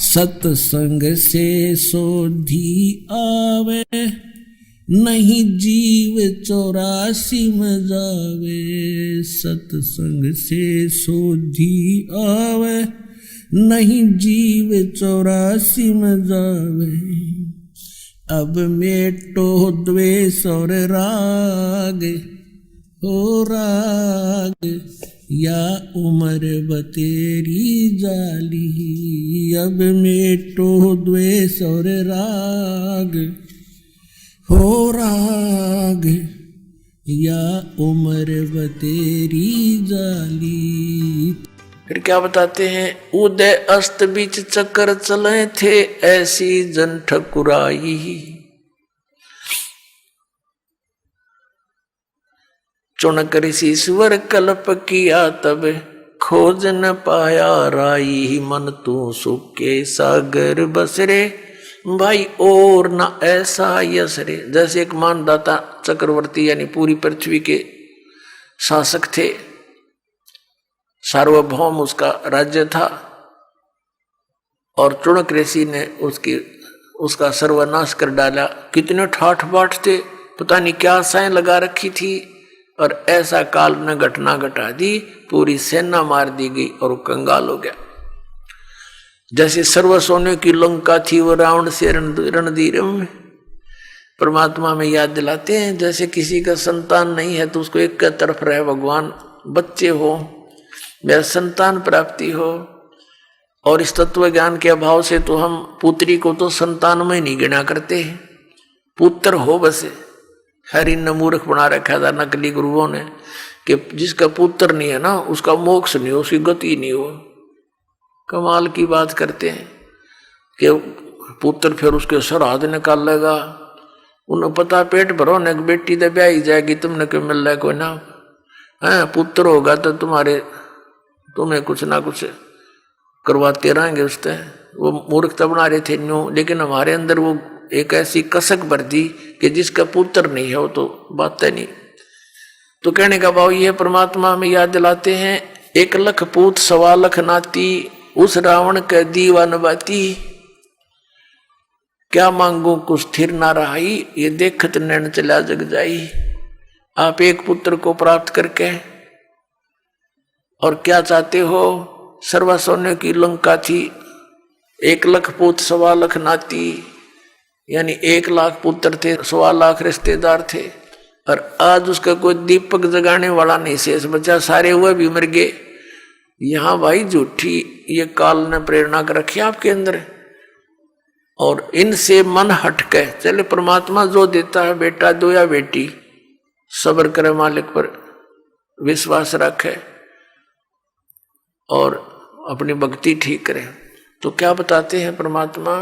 सत्संग से सोधी आवे, नहीं जीव 84 में जावे। सत्संग से सोधी आवे, नहीं जीव 84 में जावे। अब मेटो द्वेष और राग, हो राग या उम्र बतेरी जाली। अब मेटो द्वेष और राग, हो राग या उम्र बतेरी जाली। फिर क्या बताते हैं, उदय अस्त बीच चक्कर चले थे, ऐसी जन ठकुराई। चुनक ऋषि स्वर कल्प किया, तब खोज न पाया राई। मन तू सुख के सागर बसरे, भाई और न ऐसा यश रे। जैसे एक मानदाता चक्रवर्ती यानी पूरी पृथ्वी के शासक थे, सार्वभौम उसका राज्य था, और चुनक ऋषि ने उसका सर्वनाश कर डाला। कितने ठाठ बाट थे, पता नहीं क्या आशाएं लगा रखी थी, और ऐसा काल ने घटना घटा दी, पूरी सेना मार दी गई और वो कंगाल हो गया। जैसे सर्व सोने की लंका थी, वो रावण से रणधीर में परमात्मा में याद दिलाते हैं। जैसे किसी का संतान नहीं है तो उसको एक तरफ रहे भगवान, बच्चे हो या संतान प्राप्ति हो। और इस तत्व ज्ञान के अभाव से तो हम पुत्री को तो संतान में नहीं गिना करते हैं, पुत्र हो बस। हरि ने मूर्ख बना रखा था नकली गुरुओं ने कि जिसका पुत्र नहीं है ना, उसका मोक्ष नहीं हो, उसकी गति नहीं हो। कमाल की बात करते हैं कि पुत्र फिर उसके श्राद्ध निकाल लेगा। उन्हें पता पेट भरो न बेटी तो ब्याही जाएगी, तुमने क्यों मिल रहा है कोई ना है। पुत्र होगा तो तुम्हें कुछ ना कुछ करवाते रहेंगे उससे। वो मूर्खता बना रहे थे न्यू, लेकिन हमारे अंदर वो एक ऐसी कसक भर दी कि जिसका पुत्र नहीं है वो तो बात है नहीं। तो कहने का भाव ये परमात्मा में याद दिलाते हैं, 1 लाख पूत 1.25 लाख नाती, उस रावण के दीवान बाती। क्या मांगू कुछ स्थिर ना रहाई, ये देखत नैन चला जग जाई। आप एक पुत्र को प्राप्त करके और क्या चाहते हो, सर्व सोने की लंका थी, 1 लाख पूत 1.25 लाख नाती, यानी 1 लाख पुत्र थे, 1.25 लाख रिश्तेदार थे, और आज उसका कोई दीपक जगाने वाला नहीं शेष बचा, सारे हुए भी मर गए। यहां भाई झूठी ये काल ने प्रेरणा कर रखी आपके अंदर, और इनसे मन हटके चले। परमात्मा जो देता है, बेटा दो या बेटी, सब्र करे, मालिक पर विश्वास रखे और अपनी भक्ति ठीक करे। तो क्या बताते हैं परमात्मा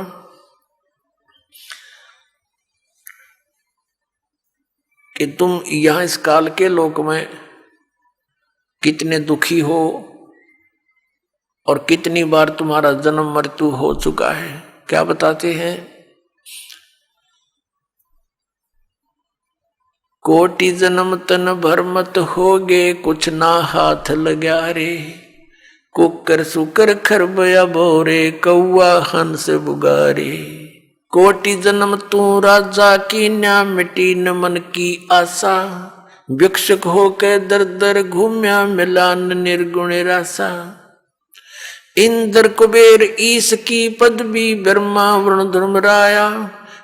कि तुम यहां इस काल के लोक में कितने दुखी हो और कितनी बार तुम्हारा जन्म मृत्यु हो चुका है। क्या बताते हैं, कोटि जन्म तन भरमत होगे, कुछ ना हाथ लग्या रे। कुकर सुकर खरबया बोरे, कौआ हंस बुगारे। कोटि जन्म तू राजा की न्या, मिटी न मन की आशा। भिक्षुक होके दर दर घूम्या, मिलान निर्गुण रासा। इंद्र कुबेर ईश की पदवी, ब्रह्मा वरुण धर्मराया।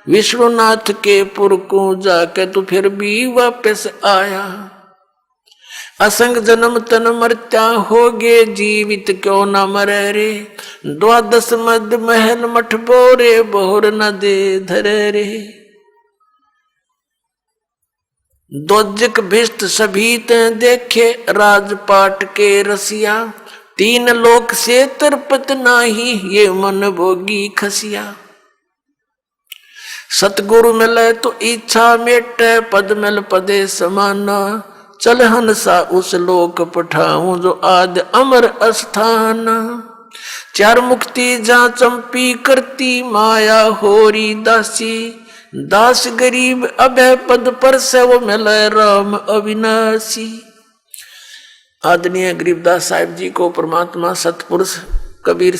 विष्णुनाथ के पुर को जाके तू फिर भी वापस आया। असंग जन्म तन मरत्या होगे, जीवित क्यों न मरे रे। 12 मद महल मठ बोरे, बोर न दे धरे रे। दोजक भिष्ट सभी ते देखे, राजपाट के रसिया। 3 लोक से तरपत नाही, ये मन भोगी खसिया। सतगुरु मिले तो इच्छा मेटे, पद मिल पदे समाना। चल हंसा उस लोक पठाऊं, जो आद अमर अस्थान। 4 मुक्ति जहाँ चंपी करती, माया होरी दासी। दास गरीब अभय पद पर से, वो मिले राम अविनाशी। आदरणीय गरीबदास साहिब जी को परमात्मा सतपुरुष कबीर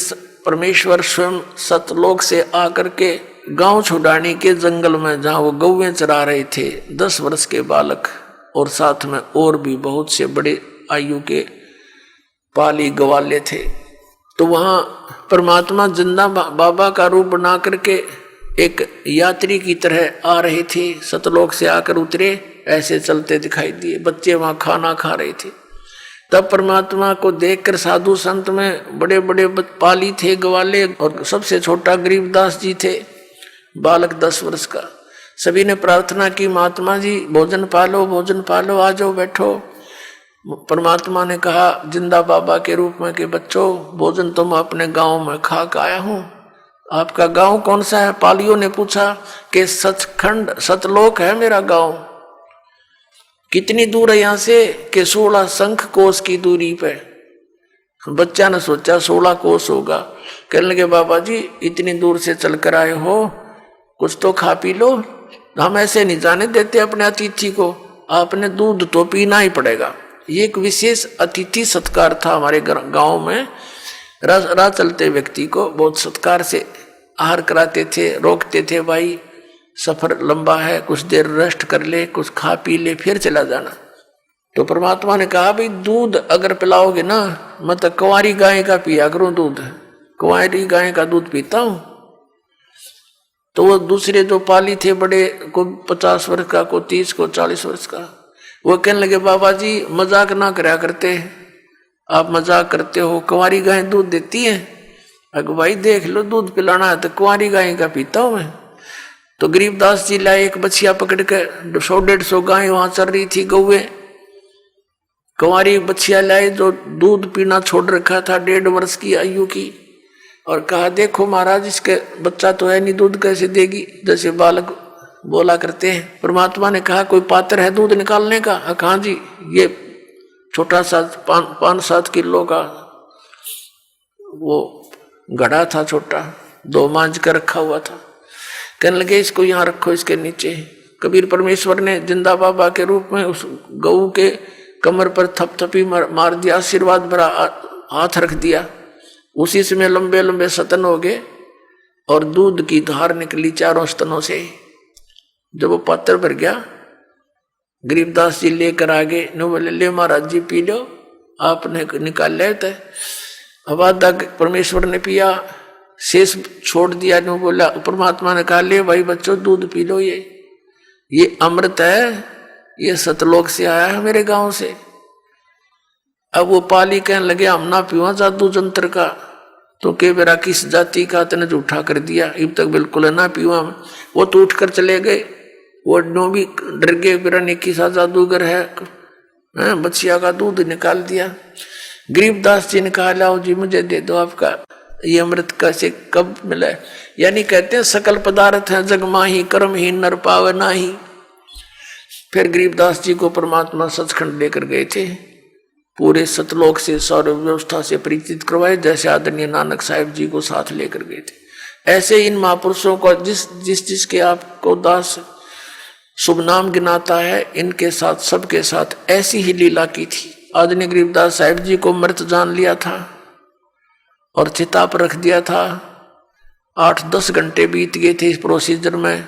परमेश्वर स्वयं सतलोक से आकर के गांव छुड़ाने के जंगल में, जहां वो गौवें चरा रहे थे, 10 वर्ष के बालक और साथ में और भी बहुत से बड़े आयु के पाली गवाले थे, तो वहां परमात्मा जिंदा बाबा का रूप बना करके एक यात्री की तरह आ रहे थे। सतलोक से आकर उतरे, ऐसे चलते दिखाई दिए। बच्चे वहां खाना खा रहे थे। तब परमात्मा को देखकर साधु संत में बड़े बड़े पाली थे, गवाले, और सबसे छोटा गरीबदास जी थे, बालक 10 वर्ष का। सभी ने प्रार्थना की, महात्मा जी भोजन पालो, भोजन पालो, आ जाओ बैठो। परमात्मा ने कहा जिंदा बाबा के रूप में कि बच्चों, भोजन तो मैं अपने गांव में खा के आया हूं। आपका गांव कौन सा है? पालियों ने पूछा कि सचखंड सतलोक है मेरा गांव। कितनी दूर है यहाँ से? कि 16 शंख कोस की दूरी पे। बच्चा ने सोचा 16 कोस होगा। कहने लगे बाबा जी इतनी दूर से चलकर आए हो, कुछ तो खा पी लो। हम ऐसे नहीं जाने देते अपने अतिथि को, आपने दूध तो पीना ही पड़ेगा। ये एक विशेष अतिथि सत्कार था हमारे गांव में। राह चलते व्यक्ति को बहुत सत्कार से आहार कराते थे, रोकते थे, भाई सफर लंबा है, कुछ देर रेस्ट कर ले, कुछ खा पी ले, फिर चला जाना। तो परमात्मा ने कहा भाई दूध अगर पिलाओगे ना, मैं तो कुंवारी गाय का पिया करूं दूध, कुंवारी गाय का दूध पीता हूं। तो वो दूसरे जो पाली थे बड़े, को 50 वर्ष का, को 30, को 40 वर्ष का, वो कहने लगे बाबा जी मजाक ना करा करते, आप मजाक करते हो, कुंवारी गाय दूध देती है। अगर भाई देख लो दूध पिलाना है तो कुंवारी गाय का पीता हूं मैं। तो गरीबदास जी लाए एक बछिया पकड़ के, 100-150 गाय वहां चल रही थी, गौवे। कुंवारी बछिया लाए जो दूध पीना छोड़ रखा था, 1.5 वर्ष की आयु की, और कहा देखो महाराज इसके बच्चा तो है नहीं, दूध कैसे देगी, जैसे बालक बोला करते हैं। परमात्मा ने कहा कोई पात्र है दूध निकालने का? कहा जी ये छोटा सा 5-7 किलो का वो घड़ा था, छोटा 2 मांझ का रखा हुआ था। कहने लगे इसको यहाँ रखो, इसके नीचे। कबीर परमेश्वर ने जिंदा बाबा के रूप में उस गऊ के कमर पर थपथपी मार दिया, आशीर्वाद भरा हाथ रख दिया। उसी समय लंबे लंबे सतन हो गए और दूध की धार निकली चारों स्तनों से। जब वो पात्र भर गया, गरीबदास जी लेकर आगे, नो बोले ले महाराज जी पी लो, आपने निकाल ले। अब आधा परमेश्वर ने पिया, शेष छोड़ दिया। नो बोला, परमात्मा ने कहा ले भाई बच्चों दूध पी लो, ये अमृत है, ये सतलोक से आया है मेरे गांव से। अब वो पाली कहने लगे हम ना पीवा जादू जंत्र का, तो के मेरा किस जाति का तने झूठा कर दिया, अब तक बिल्कुल ना पीवा। वो तो उठकर चले गए, वो नो भी डर गए, मेरा निकी सा जादूगर है, बच्चिया का दूध निकाल दिया। गरीबदास जी ने कहा लाओ जी मुझे दे दो आपका ये अमृत, कैसे कब मिला? यानी कहते हैं सकल पदार्थ है जग माही, कर्म ही नर पावे नाही। फिर गरीबदास जी को परमात्मा सचखंड लेकर गए थे, पूरे सतलोक से सौर व्यवस्था से परिचित करवाए, जैसे आदरणीय नानक साहिब जी को साथ लेकर गए थे। ऐसे इन महापुरुषों को जिसके आपको दास शुभ नाम गिनाता है, इनके साथ सबके साथ ऐसी ही लीला की थी। आदरणीय गरीबदास साहिब जी को मृत जान लिया था और चिता पर रख दिया था। 8-10 घंटे बीत गए थे इस प्रोसीजर में।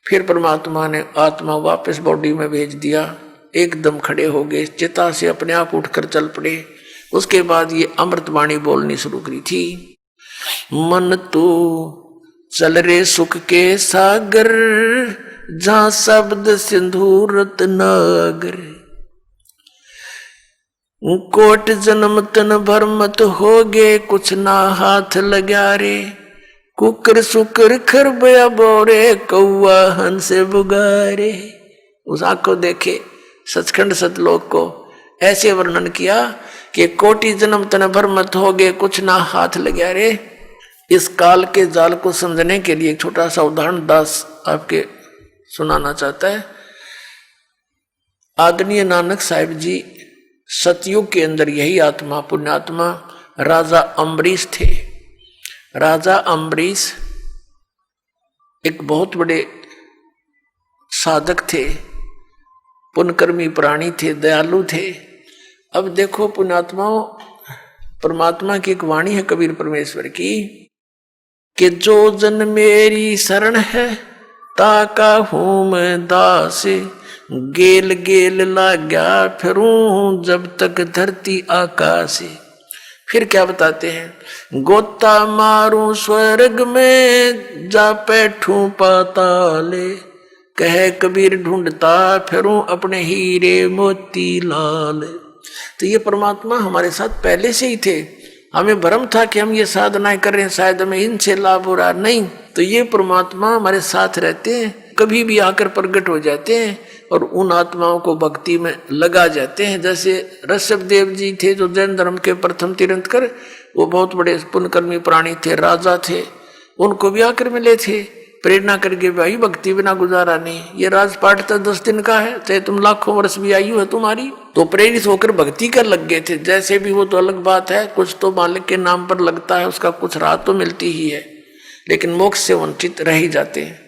फिर परमात्मा ने आत्मा वापस बॉडी में भेज दिया, एकदम खड़े हो गए, चिता से अपने आप उठकर चल पड़े। उसके बाद ये अमृतवाणी बोलनी शुरू करी थी। मन तू चल रे सुख के सागर, जहां शब्द सिंधु रत्नागर, कोट जन्म तन भर मत होगे, कुछ ना हाथ लगा रे, कुकर सुकर खरबया बोरे, कौआ हंस बुगारे। उस आंख को देखे सचखंड सतलोक को ऐसे वर्णन किया कि कोटि जन्म तन भर मत होगे, कुछ ना हाथ लगा रे। इस काल के जाल को समझने के लिए एक छोटा सा उदाहरण दास आपके सुनाना चाहता है। आदरणीय नानक साहिब जी सतयुग के अंदर यही आत्मा, पुण्यात्मा राजा अम्बरीश थे। राजा अम्बरीश एक बहुत बड़े साधक थे, पुण्यकर्मी प्राणी थे, दयालु थे। अब देखो पुण्यात्माओं, परमात्मा की एक वाणी है कबीर परमेश्वर की कि जो जन मेरी शरण है ताका हूं मैं दास, गेल गेल लाग्या फिरूं जब तक धरती आकाश। फिर क्या बताते हैं, गोता मारूं स्वर्ग में जा बैठूं पाताले, कहे कबीर ढूंढता फिरूं अपने हीरे मोती लाल। तो ये परमात्मा हमारे साथ पहले से ही थे, हमें भ्रम था कि हम ये साधनाएं कर रहे हैं शायद हमें इनसे लाभ हो रहा, नहीं, तो ये परमात्मा हमारे साथ रहते हैं, कभी भी आकर प्रकट हो जाते हैं और उन आत्माओं को भक्ति में लगा जाते हैं। जैसे ऋषभ देव जी थे जो जैन धर्म के प्रथम तीर्थंकर, वो बहुत बड़े पुण्यकर्मी प्राणी थे, राजा थे, उनको भी आकर मिले थे, प्रेरणा करके भाई भक्ति बिना गुजारा नहीं, ये राजपाट तो 10 दिन का है, चाहे तुम लाखों वर्ष भी आयु है तुम्हारी, तो प्रेरित होकर भक्ति कर लग गए थे। जैसे भी वो तो अलग बात है, कुछ तो मालिक के नाम पर लगता है, उसका कुछ राहत तो मिलती ही है, लेकिन मोक्ष से वंचित रह ही जाते हैं।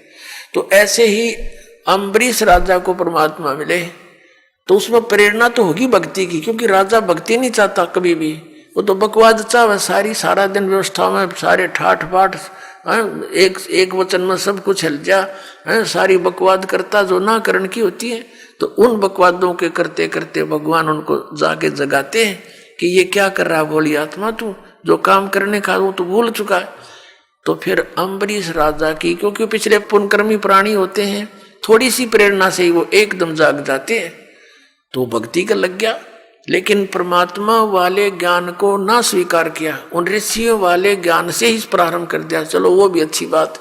तो ऐसे ही अम्बरीश राजा को परमात्मा मिले, तो उसमें प्रेरणा तो होगी भक्ति की, क्योंकि राजा भक्ति नहीं चाहता कभी भी, वो तो बकवाद चाहे सारा दिन व्यवस्था में सारे ठाठ बाट, एक वचन में सब कुछ हिल जा, सारी बकवाद करता जो ना करण की होती है। तो उन बकवादों के करते करते भगवान उनको जाके जगाते हैं कि ये क्या कर रहा भोली आत्मा, तू जो काम करने का वो तो भूल चुका है। तो फिर अम्बरीश राजा की, क्योंकि पिछले पुण्यकर्मी प्राणी होते हैं, थोड़ी सी प्रेरणा से ही वो एकदम जाग जाते हैं, तो भक्ति का लग गया। लेकिन परमात्मा वाले ज्ञान को ना स्वीकार किया, उन ऋषियों वाले ज्ञान से ही प्रारंभ कर दिया। चलो वो भी अच्छी बात,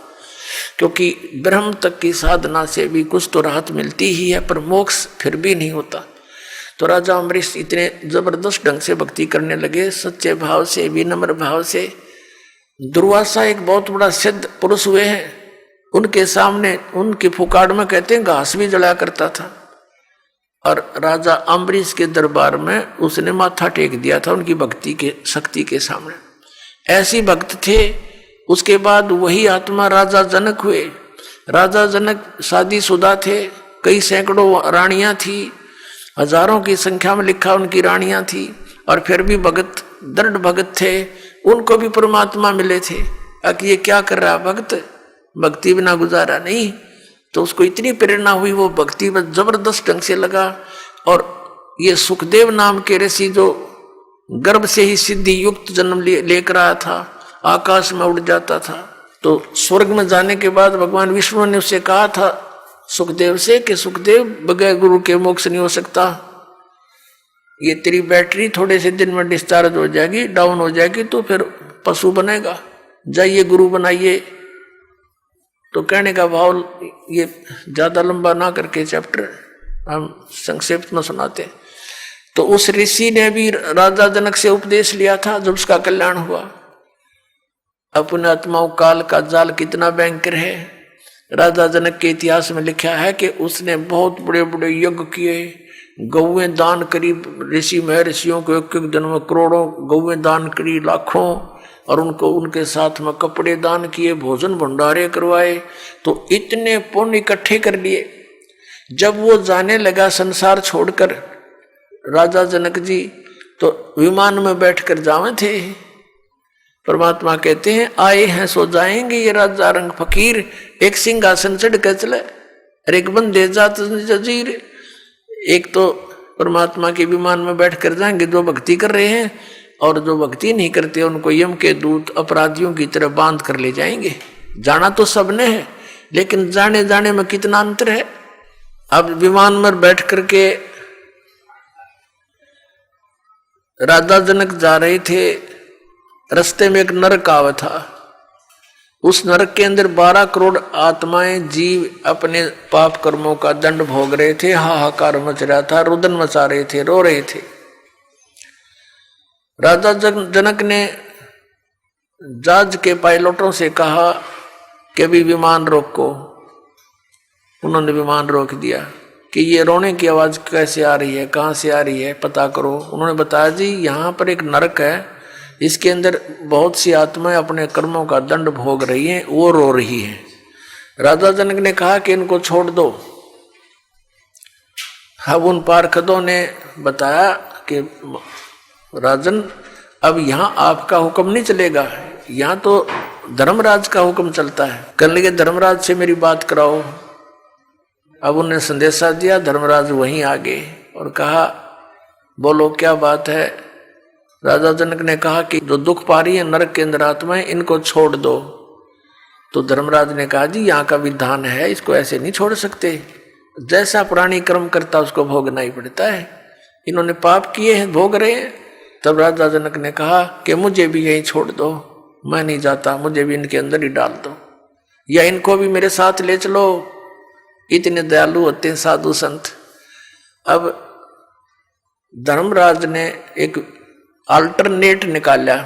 क्योंकि ब्रह्म तक की साधना से भी कुछ तो राहत मिलती ही है, पर मोक्ष फिर भी नहीं होता। तो राजा अम्बरीश इतने जबरदस्त ढंग से भक्ति करने लगे, सच्चे भाव से, विनम्र भाव से। दुर्वासा एक बहुत बड़ा सिद्ध पुरुष हुए हैं, उनके सामने उनकी फुकाड़ में कहते हैं घास भी जलाया करता था, और राजा अम्बरीश के दरबार में उसने माथा टेक दिया था उनकी भक्ति के शक्ति के सामने, ऐसी भक्त थे। उसके बाद वही आत्मा राजा जनक हुए। राजा जनक शादीशुदा थे, कई सैकड़ों रानियां थी, हजारों की संख्या में लिखा उनकी रानियां थी, और फिर भी भगत, दृढ़ भगत थे, उनको भी परमात्मा मिले थे। कि ये क्या कर रहा भक्त, भक्ति बिना गुजारा नहीं। तो उसको इतनी प्रेरणा हुई, वो भक्ति में जबरदस्त ढंग से लगा। और ये सुखदेव नाम के ऋषि जो गर्भ से ही सिद्धि युक्त जन्म लेकर आया था, आकाश में उड़ जाता था, तो स्वर्ग में जाने के बाद भगवान विष्णु ने उससे कहा था सुखदेव से कि सुखदेव बगैर गुरु के मोक्ष नहीं हो सकता, ये तेरी बैटरी थोड़े से दिन में डिस्चार्ज हो जाएगी, डाउन हो जाएगी, तो फिर पशु बनेगा, जाइए गुरु बनाइए। तो कहने का भाव, ये ज्यादा लंबा ना करके चैप्टर हम संक्षेप में सुनाते हैं। तो उस ऋषि ने भी राजा जनक से उपदेश लिया था जब उसका कल्याण हुआ। अपने आत्माओं काल का जाल कितना भयंकर है। राजा जनक के इतिहास में लिखा है कि उसने बहुत बड़े बड़े यज्ञ किए, गौएं दान करी, ऋषि महर्षियों को एक एक दिन में करोड़ों गौएं दान करी, लाखों, और उनको उनके साथ में कपड़े दान किए, भोजन भंडारे करवाए। तो इतने पुण्य इकट्ठे कर लिए। जब वो जाने लगा संसार छोड़कर राजा जनक जी, तो विमान में बैठकर जावे थे। परमात्मा कहते हैं आए हैं सो जाएंगे ये राजा रंग फकीर, एक सिंहासन चढ़ कर चले और एक बंदे जात जजीर। एक तो परमात्मा के विमान में बैठ कर जाएंगे जो भक्ति कर रहे हैं, और जो भक्ति नहीं करते उनको यम के दूत अपराधियों की तरह बांध कर ले जाएंगे। जाना तो सबने है, लेकिन जाने जाने में कितना अंतर है। अब विमान में बैठ करके राजा जनक जा रहे थे, रास्ते में एक नरक आवा था। उस नरक के अंदर 12 करोड़ आत्माएं जीव अपने पाप कर्मों का दंड भोग रहे थे। हाहाकार मच रहा था, रुदन मचा रहे थे, रो रहे थे। राजा जनक ने जहाज के पायलटों से कहा कि अभी विमान रोको। उन्होंने विमान रोक दिया कि ये रोने की आवाज कैसे आ रही है, कहाँ से आ रही है, पता करो। उन्होंने बताया जी यहाँ पर एक नरक है, इसके अंदर बहुत सी आत्माएं अपने कर्मों का दंड भोग रही हैं, वो रो रही हैं। राजा जनक ने कहा कि इनको छोड़ दो। अब उन पार्षदों ने बताया कि राजन अब यहाँ आपका हुक्म नहीं चलेगा, यहाँ तो धर्मराज का हुक्म चलता है। कहने लगे धर्मराज से मेरी बात कराओ। अब उन्हें संदेशा दिया, धर्मराज वहीं आ गए और कहा बोलो क्या बात है। राजा जनक ने कहा कि जो दुख पा रही है नरक के अंदर आत्माएं, इनको छोड़ दो। तो धर्मराज ने कहा जी यहाँ का विधान है, इसको ऐसे नहीं छोड़ सकते, जैसा प्राणी कर्म करता उसको भोगना ही पड़ता है, इन्होंने पाप किए हैं भोग रहे हैं। तब राजा जनक ने कहा कि मुझे भी यहीं छोड़ दो, मैं नहीं जाता, मुझे भी इनके अंदर ही डाल दो, या इनको भी मेरे साथ ले चलो, इतने दयालु होते हैं साधु संत। अब धर्मराज ने एक अल्टरनेट निकाला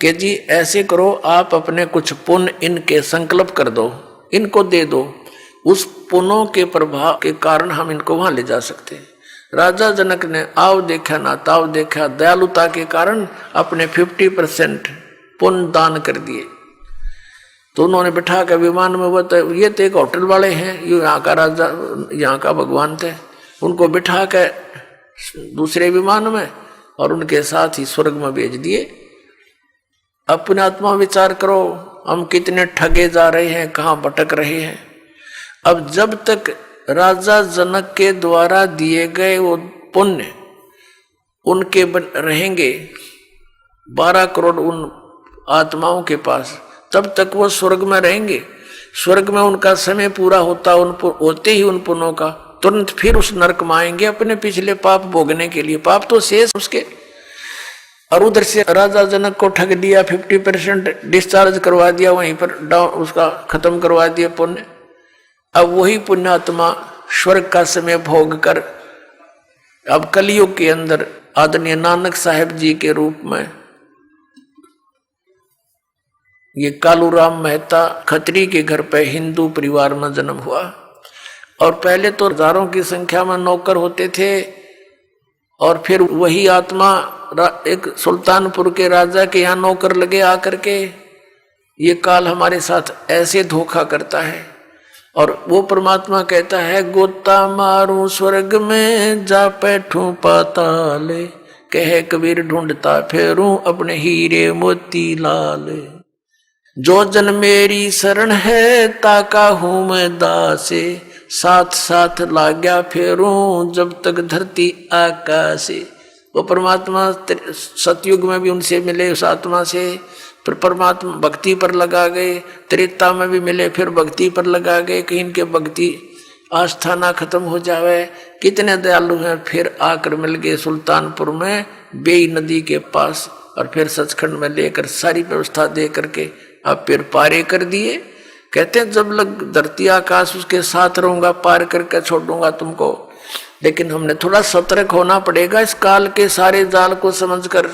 कि जी ऐसे करो, आप अपने कुछ पुण्य इनके संकल्प कर दो, इनको दे दो, उस पुण्यों के प्रभाव के कारण हम इनको वहां ले जा सकते हैं। राजा जनक ने आव देखा ना ताव देखा, दयालुता के कारण अपने 50% पुण्य दान कर दिए। तो उन्होंने बिठा कर विमान में, वो तो ये तो एक होटल वाले हैं, ये यहाँ का राजा, यहाँ का भगवान थे, उनको बिठा कर दूसरे विमान में और उनके साथ ही स्वर्ग में भेज दिए। अपने आत्मा विचार करो, हम कितने ठगे जा रहे हैं, कहाँ भटक रहे हैं। अब जब तक राजा जनक के द्वारा दिए गए वो पुण्य उनके रहेंगे 12 करोड़ उन आत्माओं के पास, तब तक वो स्वर्ग में रहेंगे। स्वर्ग में उनका समय पूरा होते ही उन पुण्यों का तुरंत फिर उस नरक में आएंगे अपने पिछले पाप भोगने के लिए, पाप तो शेष उसके। और उधर से राजा जनक को ठग दिया, 50% डिस्चार्ज करवा दिया, वहीं पर डाउन उसका खत्म करवा दिया पुण्य। अब वही पुण्यात्मा स्वर्ग का समय भोग कर अब कलयुग के अंदर आदरणीय नानक साहेब जी के रूप में ये कालूराम मेहता खत्री के घर पे हिंदू परिवार में जन्म हुआ। और पहले तो हजारों की संख्या में नौकर होते थे, और फिर वही आत्मा एक सुल्तानपुर के राजा के यहाँ नौकर लगे आकर के, ये काल हमारे साथ ऐसे धोखा करता है। और वो परमात्मा कहता है गोता मारूं स्वर्ग में जा बैठूं पाताले, कहे कबीर ढूंढता फेरूं अपने हीरे मोती लाल। जो जन मेरी शरण है ताका हूं मैं दासे, साथ साथ लाग्या फेरूं जब तक धरती आकाशे। वो परमात्मा सतयुग में भी उनसे मिले उस आत्मा से, फिर परमात्मा भक्ति पर लगा गए, त्रेता में भी मिले फिर भक्ति पर लगा गए, कहीं इनके भक्ति आस्था ना खत्म हो जावे। कितने दयालु हैं, फिर आकर मिल गए सुल्तानपुर में बेई नदी के पास, और फिर सचखंड में लेकर सारी व्यवस्था दे करके अब फिर पारे कर दिए। कहते हैं जब लग धरती आकाश उसके साथ रहूंगा, पार करके छोड़ूंगा तुमको। लेकिन हमने थोड़ा सतर्क होना पड़ेगा इस काल के सारे जाल को समझकर।